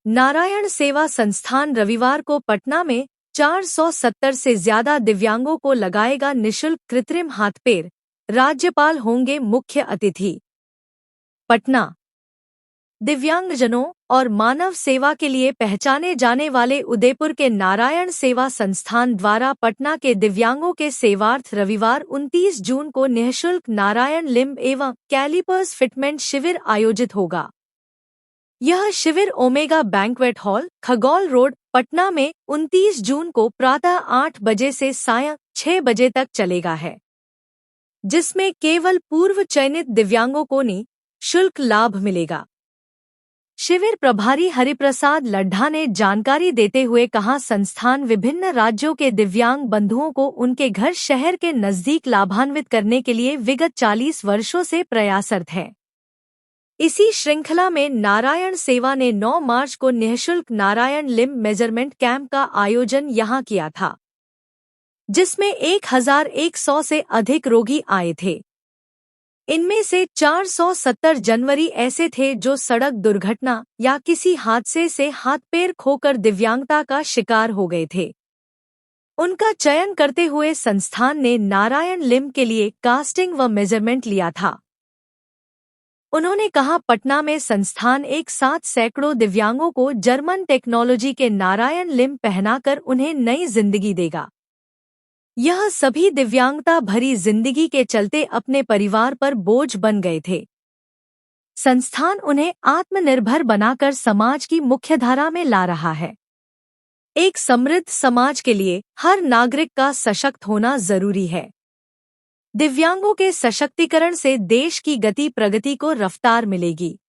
नारायण सेवा संस्थान रविवार को पटना में 470 से ज्यादा दिव्यांगों को लगाएगा निःशुल्क कृत्रिम हाथपैर। राज्यपाल होंगे मुख्य अतिथि। पटना। दिव्यांगजनों और मानव सेवा के लिए पहचाने जाने वाले उदयपुर के नारायण सेवा संस्थान द्वारा पटना के दिव्यांगों के सेवार्थ रविवार 29 जून को निःशुल्क नारायण लिम्ब एवं कैलिपर्स फिटमेंट शिविर आयोजित होगा। यह शिविर omega banquet hall, Khagaul road, Patna में 29 जून को प्रातः 8 बजे से सायं 6 बजे तक चलेगा है, जिसमें केवल पूर्व चयनित दिव्यांगों को निःशुल्क लाभ मिलेगा। शिविर प्रभारी हरिप्रसाद लड्ढा ने जानकारी देते हुए कहा, संस्थान विभिन्न राज्यों के दिव्यांग बंधुओं को उनके घर शहर के नजदीक लाभान्वित करने के लिए विगत 40 वर्षों से प्रयासरत है। इसी श्रृंखला में नारायण सेवा ने 9 मार्च को निःशुल्क नारायण लिम्ब मेजरमेंट कैंप का आयोजन यहां किया था, जिसमें 1100 से अधिक रोगी आए थे। इनमें से 470 जनवरी ऐसे थे जो सड़क दुर्घटना या किसी हादसे से हाथ पैर खोकर दिव्यांगता का शिकार हो गए थे। उनका चयन करते हुए संस्थान ने नारायण लिम्ब के लिए कास्टिंग व मेजरमेंट लिया था। उन्होंने कहा, पटना में संस्थान एक साथ सैकड़ों दिव्यांगों को जर्मन टेक्नोलॉजी के नारायण लिम्ब पहनाकर उन्हें नई जिंदगी देगा। यह सभी दिव्यांगता भरी जिंदगी के चलते अपने परिवार पर बोझ बन गए थे। संस्थान उन्हें आत्मनिर्भर बनाकर समाज की मुख्यधारा में ला रहा है। एक समृद्ध समाज के लिए हर नागरिक का सशक्त होना जरूरी है। दिव्यांगों के सशक्तिकरण से देश की गति प्रगति को रफ्तार मिलेगी।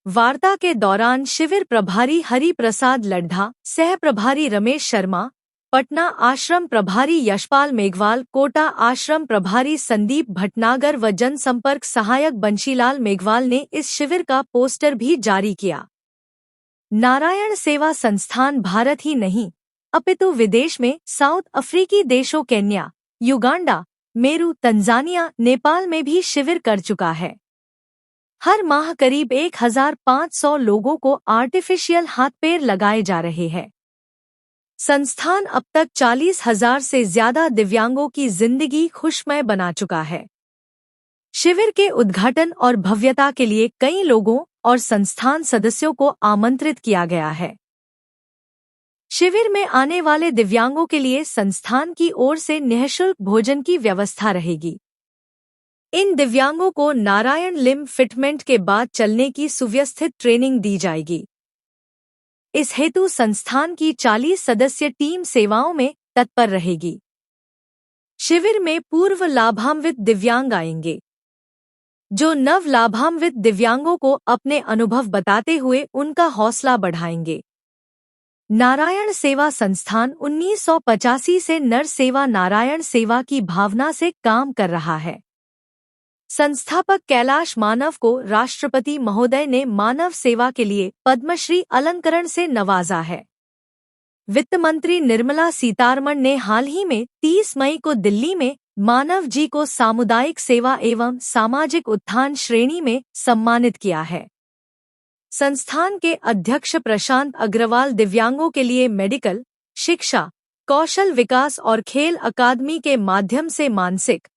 वार्ता के दौरान शिविर प्रभारी हरि प्रसाद लड्ढा, सह प्रभारी रमेश शर्मा, पटना आश्रम प्रभारी यशपाल मेघवाल, कोटा आश्रम प्रभारी संदीप भटनागर व जनसंपर्क सहायक बंशीलाल मेघवाल ने इस शिविर का पोस्टर भी जारी किया। नारायण सेवा संस्थान भारत ही नहीं अपितु विदेश में साउथ अफ्रीकी देशों Kenya, Uganda, Meru, Tanzania, Nepal में भी शिविर कर चुका है। हर माह करीब 1500 लोगों को आर्टिफिशियल हाथ पैर लगाए जा रहे हैं। संस्थान अब तक 40,000 से ज्यादा दिव्यांगों की जिंदगी खुशमय बना चुका है। शिविर के उद्घाटन और भव्यता के लिए कई लोगों और संस्थान सदस्यों को आमंत्रित किया गया है। शिविर में आने वाले दिव्यांगों के लिए संस्थान की ओर से निःशुल्क भोजन की व्यवस्था रहेगी। इन दिव्यांगों को नारायण लिम्ब फिटमेंट के बाद चलने की सुव्यवस्थित ट्रेनिंग दी जाएगी। इस हेतु संस्थान की 40 सदस्य टीम सेवाओं में तत्पर रहेगी। शिविर में पूर्व लाभान्वित दिव्यांग आएंगे, जो नव लाभान्वित दिव्यांगों को अपने अनुभव बताते हुए उनका हौसला बढ़ाएंगे। नारायण सेवा संस्थान 1985 से नर सेवा नारायण सेवा की भावना से काम कर रहा है। संस्थापक कैलाश मानव को राष्ट्रपति महोदय ने मानव सेवा के लिए पद्मश्री अलंकरण से नवाजा है। वित्त मंत्री निर्मला सीतारमण ने हाल ही में 30 मई को दिल्ली में मानव जी को सामुदायिक सेवा एवं सामाजिक उत्थान श्रेणी में सम्मानित किया है। संस्थान के अध्यक्ष प्रशांत अग्रवाल दिव्यांगों के लिए मेडिकल, शिक्षा, कौशल विकास और खेल अकादमी के माध्यम से मानसिक,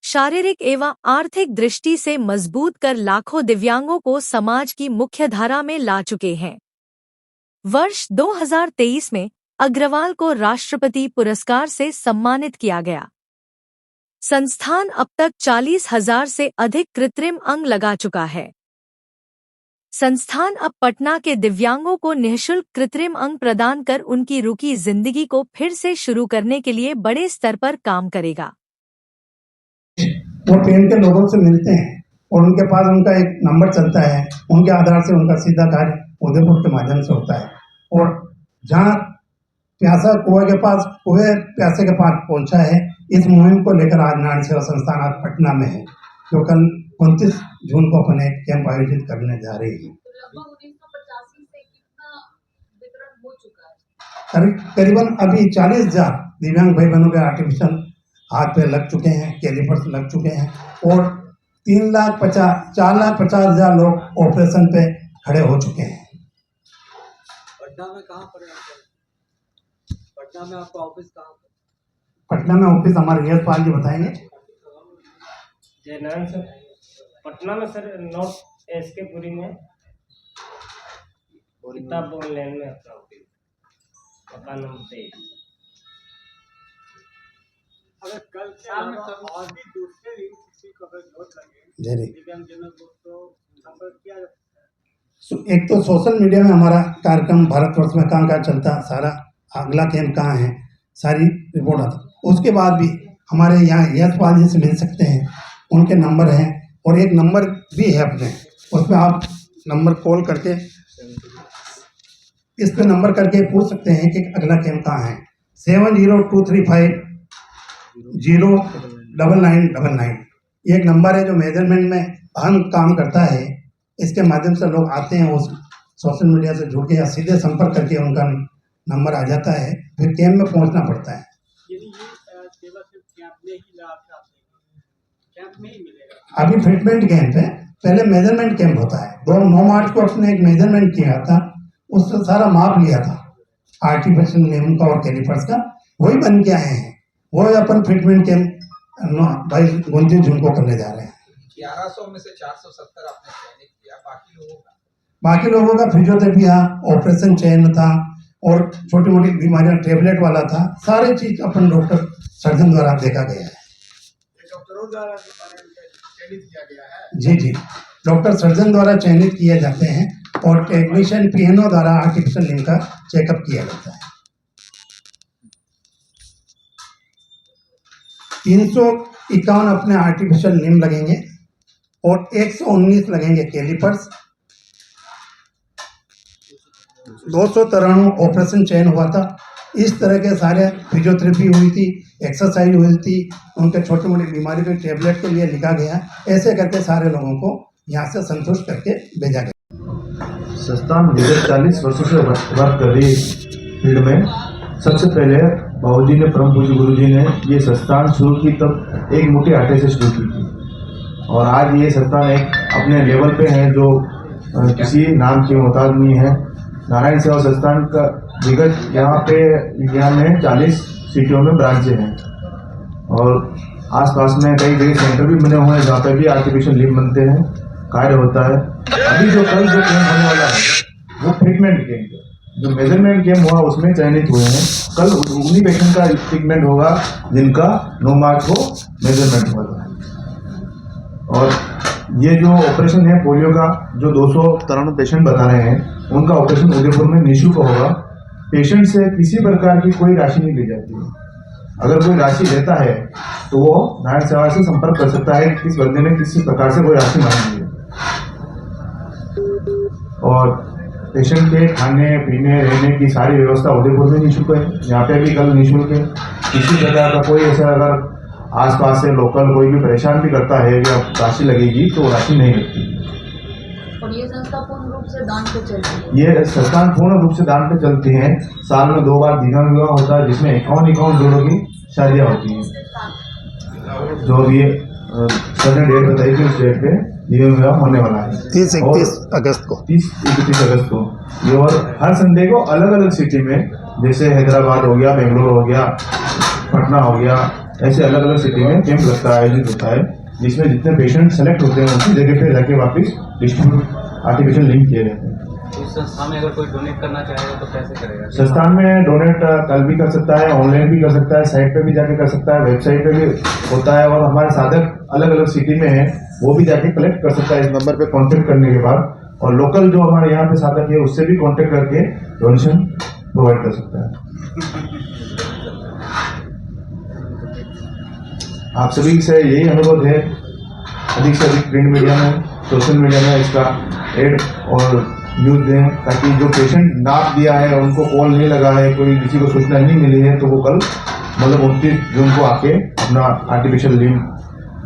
शारीरिक एवं आर्थिक दृष्टि से मजबूत कर लाखों दिव्यांगों को समाज की मुख्यधारा में ला चुके हैं। वर्ष 2023 में अग्रवाल को राष्ट्रपति पुरस्कार से सम्मानित किया गया। संस्थान अब तक 40,000 से अधिक कृत्रिम अंग लगा चुका है। संस्थान अब पटना के दिव्यांगों को निःशुल्क कृत्रिम अंग प्रदान कर उनकी रुकी जिंदगी को फिर से शुरू करने के लिए बड़े स्तर पर काम करेगा। वो पेन के लोगों से मिलते हैं और उनके पास उनका एक नंबर चलता है, उनके आधार से उनका सीधा कार्य उदयपुर के माध्यम से होता है। और जहाँ प्यासा कुएं के पास, कुएं प्यासे के पास पहुंचा है, इस मुहिम को लेकर आज नारायण सेवा संस्थान आज पटना में है, जो कल 29 जून को अपने कैंप आयोजित करने जा रही है। लगभग 1985 से कितना वितरण हो चुका है? करीबन अभी 40,000 दिव्यांग भाई बहनों के आर्टिफिशियल हाथ पे लग चुके हैं, कैलिपर्स लग चुके हैं और 4,50,000 लोग ऑपरेशन पे खड़े हो चुके हैं। पटना में कहाँ पर है आपका? पटना में आपका ऑफिस कहाँ पर? पटना में ऑफिस हमारे यशपाल जी बताएंगे। जय नारायण सर, पटना में सर नॉर्थ एसके पुरी में किताब भवन लैंड में अपना ऑफिस, मकान नंबर 23। अगर कल के अलावा और भी दूसरे भी किसी को अगर जरूरत लगे जी जी। दिव्यांगजनों को तो संपर्क किया जा सकता है। एक तो सोशल मीडिया में हमारा कार्यक्रम भारतवर्ष में कहाँ कहाँ चलता है, सारा अगला कैंप कहाँ है, सारी रिपोर्ट आता। उसके बाद भी हमारे यहाँ यशपाल जी से मिल सकते हैं, उनके नंबर हैं और एक नंबर भी है अपने, उसमें आप नंबर कॉल करके इस पे नंबर करके पूछ सकते हैं कि अगला कैंप कहाँ है। 7023509999 ये एक नंबर है जो मेजरमेंट में अहम काम करता है। इसके माध्यम से लोग आते हैं, उस सोशल मीडिया से जुड़ के या सीधे संपर्क करके उनका नंबर आ जाता है, फिर कैंप में पहुंचना पड़ता है। यदि ये सेवा सिर्फ कैंप में ही लाभ प्राप्त होगा, कैंप में ही मिलेगा। अभी ट्रीटमेंट कैंप है, पहले मेजरमेंट कैंप होता है। 9 मार्च को अपने एक मेजरमेंट किया था, उससे सारा माप लिया था आर्टिफिशियल लिम्ब का और कैलिपर्स का, वही बन के आए हैं। वो अपन ट्रीटमेंट कैंप 29 जून को करने जा रहे हैं। 1100 में से 470 आपने चयनित किया, बाकी लोगों का फिजियोथेरेपी था, ऑपरेशन चयन था और छोटी मोटी बीमारियां टेबलेट वाला था, सारी चीज अपन डॉक्टर सर्जन द्वारा देखा गया है। डॉक्टरों द्वारा चयनित किया गया है। जी जी, डॉक्टर सर्जन द्वारा चयनित किए जाते हैं और टेक्नीशियन पीएनओ द्वारा आर्टिफिशियल लिम्ब का चेकअप किया जाता है। 351 अपने आर्टिफिशियल लिम्ब लगेंगे और 119 लगेंगे कैलिपर्स। 293 ऑपरेशन चयन हुआ था। इस तरह के सारे फिजियोथेरेपी हुई थी, एक्सरसाइज हुई थी, उनके छोटी मोटी बीमारी के टेबलेट के लिए लिखा गया। ऐसे करके सारे लोगों को यहाँ से संतुष्ट करके भेजा गया। संस्थान विगत 40 वर्षों से वर्क कर रही फील्ड में सबसे पहले बाबूजी ने, परम पूज्य गुरुजी ने ये संस्थान शुरू की तब एक मोटी आटे से शुरू की थी और आज ये संस्थान एक अपने लेवल पे है जो किसी नाम की मोहताज नहीं है। नारायण सेवा संस्थान का विगत यहाँ पे इंडिया में 40 सिटियों में ब्रांचें हैं और आसपास में कई जगह सेंटर भी बने हुए हैं जहाँ पे भी आर्टिफिशियल लिम्ब बनते हैं, कार्य होता है। अभी जो कल जो कैंप होने वाला है वो ट्रीटमेंट कैंप है। जो मेजरमेंट कैंप हुआ उसमें चयनित हुए हैं। कल उन्हीं पेशेंट का ट्रीटमेंट होगा जिनका 9 मार्च को मेजरमेंट हुआ था। और ये जो ऑपरेशन है पोलियो का, जो 293 पेशेंट बता रहे हैं, उनका ऑपरेशन उदयपुर में निःशुल्क होगा। पेशेंट से किसी प्रकार की कोई राशि नहीं ली जाती है। अगर कोई राशि लेता है तो वो नारायण सेवा से संपर्क कर सकता है कि इस बंदे ने किसी प्रकार से कोई राशि मांगी है। और पेशेंट के खाने पीने रहने की सारी व्यवस्था उदयपुर में निःशुल्क है। यहाँ पे भी कल निःशुल्क है। किसी प्रकार का कोई ऐसा अगर आसपास से लोकल कोई भी परेशान भी करता है या राशि लगेगी तो राशि नहीं लगती। और ये संस्था पूर्ण रूप से दान पे चलती है। ये संस्थान पूर्ण रूप से दान पे चलती है। साल में 2 बार दिव्यांग विवाह होता है जिसमें 51 जोड़ों की शादियाँ होती हैं। जो भी सडन डेट बताई थी उस डेट पे दिव्यांग विवाह होने वाला है 30-31 अगस्त को। 30-31 अगस्त को ये, और हर संडे को अलग अलग सिटी में, जैसे हैदराबाद हो गया, बेंगलोर हो गया, पटना हो गया, ऐसे अलग अलग सिटी में कैंप लगता है, आयोजित होता है, जिसमें जितने पेशेंट सेलेक्ट होते हैं उसी जगह पे जाके वापस डिस्ट्रीब्यूट आर्टिफिशियल लिम्ब किए जाते हैं। इस संस्था में अगर कोई डोनेट करना चाहेगा तो कैसे करेगा? संस्थान में डोनेट कल भी कर सकता है, ऑनलाइन भी कर सकता है, साइट पे भी जाके कर सकता है, वेबसाइट पे भी होता है और हमारे साधक अलग अलग सिटी में हैं, वो भी जाके कलेक्ट कर सकता है इस नंबर पे कॉन्टेक्ट करने के बाद। और लोकल जो हमारे यहाँ पे साधक है उससे भी कॉन्टेक्ट करके डोनेशन प्रोवाइड कर सकता है। आप सभी से यही अनुरोध है, अधिक से अधिक प्रिंट मीडिया में, सोशल मीडिया में इसका एड और न्यूज़ दें, ताकि जो पेशेंट नाप दिया है उनको कॉल नहीं लगा है, कोई किसी को सूचना नहीं मिली है, तो वो कल मतलब 29 जून को आके अपना आर्टिफिशियल लिम्ब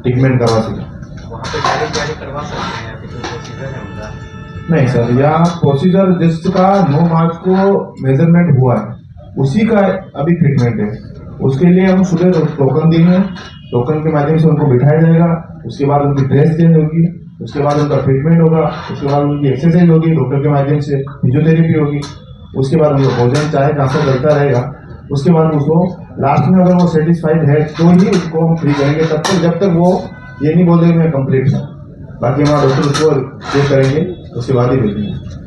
ट्रीटमेंट करवा सकें। वहाँ पे डायरेक्ट जारी करवा सकते हैं या फिर कोई प्रोसीजर है उनका? नहीं सर, यहाँ प्रोसीजर जिसका 9 मार्च को मेजरमेंट हुआ है उसी का अभी ट्रीटमेंट है। उसके लिए हम सुबह टोकन देंगे, टोकन के माध्यम से उनको बिठाया जाएगा, उसके बाद उनकी ड्रेस चेंज होगी, उसके बाद उनका ट्रीटमेंट होगा, उसके बाद उनकी एक्सरसाइज होगी, डॉक्टर के माध्यम से फिजियोथेरेपी होगी उसके बाद उनको भोजन चाय नाश्ता चलता रहेगा। उसके बाद उसको लास्ट में अगर वो सेटिस्फाइड है तो ही उसको हम फ्री करेंगे, तब तक जब तक वो ये नहीं बोल देगा मैं कंप्लीट हूँ। बाकी हमारा डॉक्टर उसको चेक करेंगे, उसके बाद ही भेजेंगे।